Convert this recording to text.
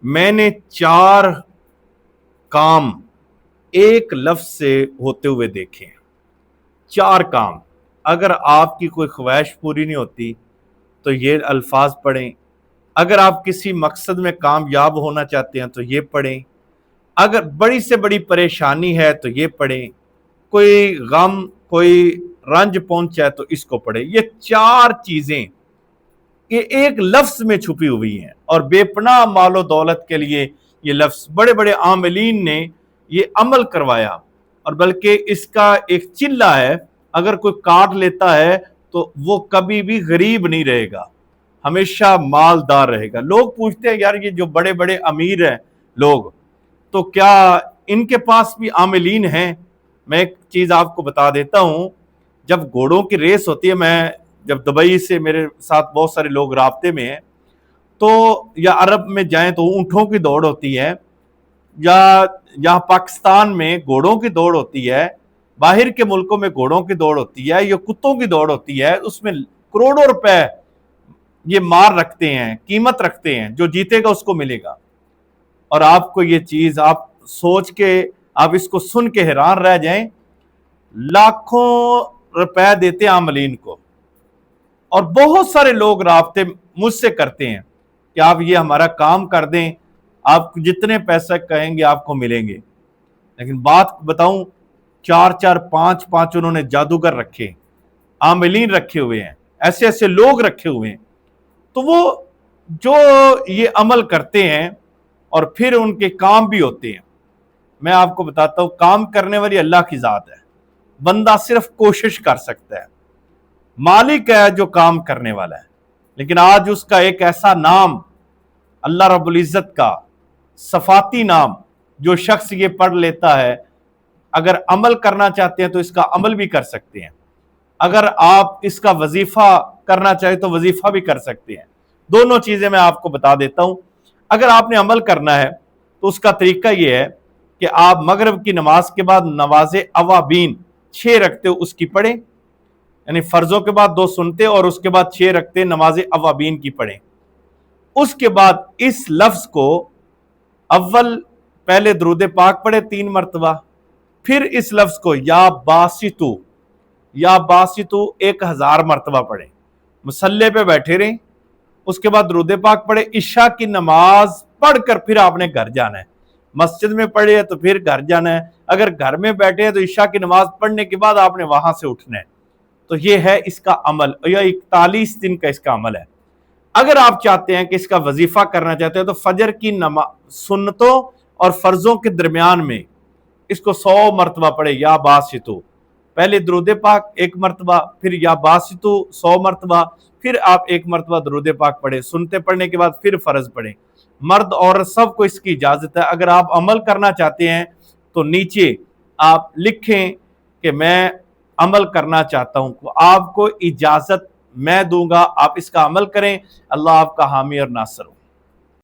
میں نے 4 کام ایک لفظ سے ہوتے ہوئے دیکھے ہیں۔ 4 کام، اگر آپ کی کوئی خواہش پوری نہیں ہوتی تو یہ الفاظ پڑھیں، اگر آپ کسی مقصد میں کامیاب ہونا چاہتے ہیں تو یہ پڑھیں، اگر بڑی سے بڑی پریشانی ہے تو یہ پڑھیں، کوئی غم کوئی رنج پہنچا ہے تو اس کو پڑھیں۔ یہ 4 چیزیں یہ ایک لفظ میں چھپی ہوئی ہیں، اور بے پناہ مال و دولت کے لیے یہ لفظ بڑے بڑے عاملین نے یہ عمل کروایا، اور بلکہ اس کا ایک چلہ ہے، اگر کوئی کاٹ لیتا ہے تو وہ کبھی بھی غریب نہیں رہے گا، ہمیشہ مالدار رہے گا۔ لوگ پوچھتے ہیں یار یہ جو بڑے بڑے امیر ہیں لوگ، تو کیا ان کے پاس بھی عاملین ہیں؟ میں ایک چیز آپ کو بتا دیتا ہوں، جب گھوڑوں کی ریس ہوتی ہے، میں جب دبئی سے میرے ساتھ بہت سارے لوگ رابطے میں ہیں، تو یا عرب میں جائیں تو اونٹوں کی دوڑ ہوتی ہے، یا یہاں پاکستان میں گھوڑوں کی دوڑ ہوتی ہے، باہر کے ملکوں میں گھوڑوں کی دوڑ ہوتی ہے، یا کتوں کی دوڑ ہوتی ہے، اس میں کروڑوں روپے یہ مار رکھتے ہیں، قیمت رکھتے ہیں، جو جیتے گا اس کو ملے گا۔ اور آپ کو یہ چیز آپ سوچ کے آپ اس کو سن کے حیران رہ جائیں، لاکھوں روپے دیتے ہیں عاملین کو، اور بہت سارے لوگ رابطے مجھ سے کرتے ہیں کہ آپ یہ ہمارا کام کر دیں، آپ جتنے پیسے کہیں گے آپ کو ملیں گے۔ لیکن بات بتاؤں، 4 5 انہوں نے جادوگر رکھے، عاملین رکھے ہوئے ہیں، ایسے ایسے لوگ رکھے ہوئے ہیں، تو وہ جو یہ عمل کرتے ہیں اور پھر ان کے کام بھی ہوتے ہیں۔ میں آپ کو بتاتا ہوں، کام کرنے والی اللہ کی ذات ہے، بندہ صرف کوشش کر سکتا ہے، مالک ہے جو کام کرنے والا ہے۔ لیکن آج اس کا ایک ایسا نام، اللہ رب العزت کا صفاتی نام، جو شخص یہ پڑھ لیتا ہے، اگر عمل کرنا چاہتے ہیں تو اس کا عمل بھی کر سکتے ہیں، اگر آپ اس کا وظیفہ کرنا چاہیں تو وظیفہ بھی کر سکتے ہیں۔ دونوں چیزیں میں آپ کو بتا دیتا ہوں۔ اگر آپ نے عمل کرنا ہے تو اس کا طریقہ یہ ہے کہ آپ مغرب کی نماز کے بعد نماز اوابین 6 رکھتے ہو اس کی پڑھیں، یعنی فرضوں کے بعد 2 سنتے اور اس کے بعد 6 رکھتے نماز اوابین کی پڑھیں۔ اس کے بعد اس لفظ کو اول پہلے درود پاک پڑھے 3 مرتبہ، پھر اس لفظ کو یا باسطو 1000 مرتبہ پڑھیں، مصلی پہ بیٹھے رہیں، اس کے بعد درود پاک پڑھے، عشاء کی نماز پڑھ کر پھر آپ نے گھر جانا ہے۔ مسجد میں پڑھے ہے تو پھر گھر جانا ہے، اگر گھر میں بیٹھے ہیں تو عشاء کی نماز پڑھنے کے بعد آپ نے وہاں سے اٹھنا ہے۔ تو یہ ہے اس کا عمل، یہ 41 دن کا اس کا عمل ہے۔ اگر آپ چاہتے ہیں کہ اس کا وظیفہ کرنا چاہتے ہیں تو فجر کی سنتوں اور فرضوں کے درمیان میں اس کو 100 مرتبہ پڑھے، یا باسطو، پہلے درود پاک 1 مرتبہ، پھر یا باسطو 100 مرتبہ، پھر آپ 1 مرتبہ درود پاک پڑھیں، سنتے پڑھنے کے بعد پھر فرض پڑھیں۔ مرد عورت سب کو اس کی اجازت ہے۔ اگر آپ عمل کرنا چاہتے ہیں تو نیچے آپ لکھیں کہ میں عمل کرنا چاہتا ہوں، آپ کو اجازت میں دوں گا، آپ اس کا عمل کریں۔ اللہ آپ کا حامی اور ناصر ہو۔